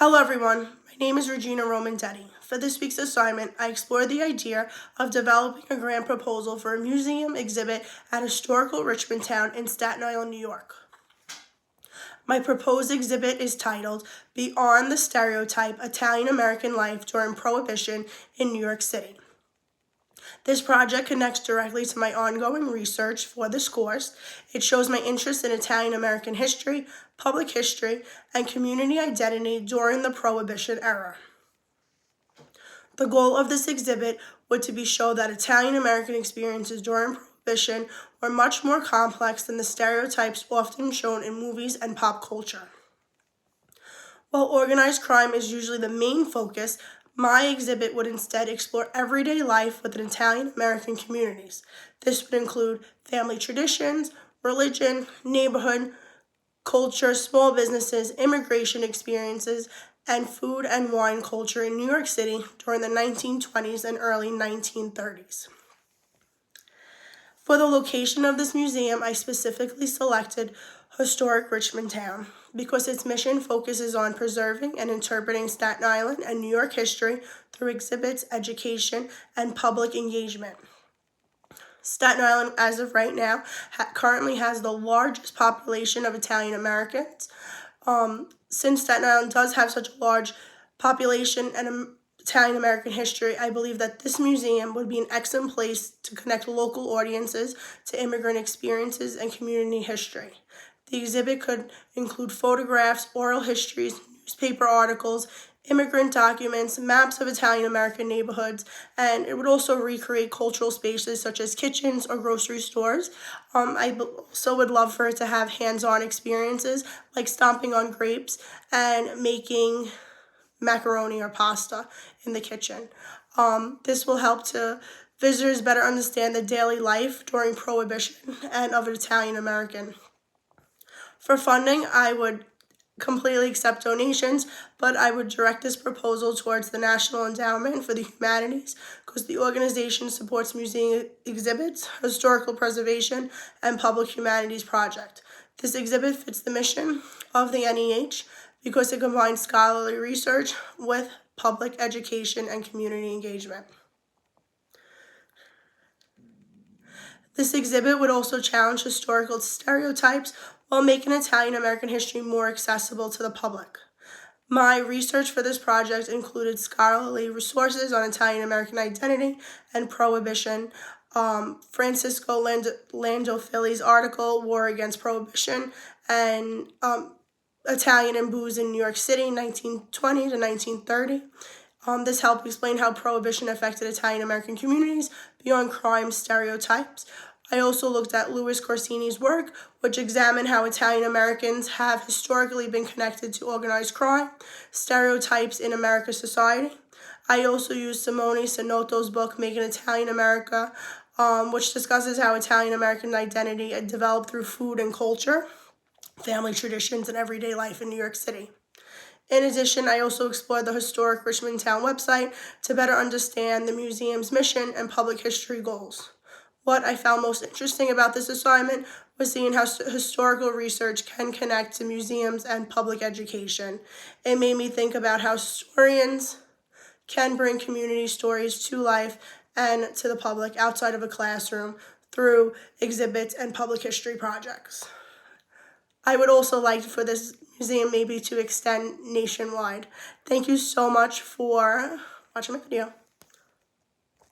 Hello everyone, my name is Regina Romandetti. For this week's assignment, I explored the idea of developing a grant proposal for a museum exhibit at historical Richmond Town in Staten Island, New York. My proposed exhibit is titled Beyond the Stereotype: Italian American Life During Prohibition in New York City. This project connects directly to my ongoing research for this course. It shows my interest in Italian American history, public history, and community identity during the Prohibition era. The goal of this exhibit would to be show that Italian American experiences during Prohibition were much more complex than the stereotypes often shown in movies and pop culture. While organized crime is usually the main focus, my exhibit would instead explore everyday life within Italian American communities. This would include family traditions, religion, neighborhood, culture, small businesses, immigration experiences, and food and wine culture in New York City during the 1920s and early 1930s. For the location of this museum, I specifically selected historic Richmond Town because its mission focuses on preserving and interpreting Staten Island and New York history through exhibits, education, and public engagement. Staten Island, as of right now, currently has the largest population of Italian Americans. Since Staten Island does have such a large population and Italian American history, I believe that this museum would be an excellent place to connect local audiences to immigrant experiences and community history. The exhibit could include photographs, oral histories, newspaper articles, immigrant documents, maps of Italian American neighborhoods, and it would also recreate cultural spaces such as kitchens or grocery stores. I also would love for it to have hands-on experiences like stomping on grapes and making macaroni or pasta in the kitchen. This will help to visitors better understand the daily life during Prohibition and of Italian American. For funding, I would completely accept donations, but I would direct this proposal towards the National Endowment for the Humanities because the organization supports museum exhibits, historical preservation, and public humanities project. This exhibit fits the mission of the NEH because it combines scholarly research with public education and community engagement. This exhibit would also challenge historical stereotypes while making Italian American history more accessible to the public. My research for this project included scholarly resources on Italian American identity and Prohibition, Francisco Landolfi's article, War Against Prohibition, and Italian and Booze in New York City, 1920 to 1930. This helped explain how Prohibition affected Italian American communities beyond crime stereotypes. I also looked at Louis Corsini's work, which examined how Italian Americans have historically been connected to organized crime, stereotypes in American society. I also used Simone Sinotto's book, Making Italian America, which discusses how Italian American identity had developed through food and culture, family traditions, and everyday life in New York City. In addition, I also explored the historic Richmond Town website to better understand the museum's mission and public history goals. What I found most interesting about this assignment was seeing how historical research can connect to museums and public education. It made me think about how historians can bring community stories to life and to the public outside of a classroom through exhibits and public history projects. I would also like for this museum maybe to extend nationwide. Thank you so much for watching my video.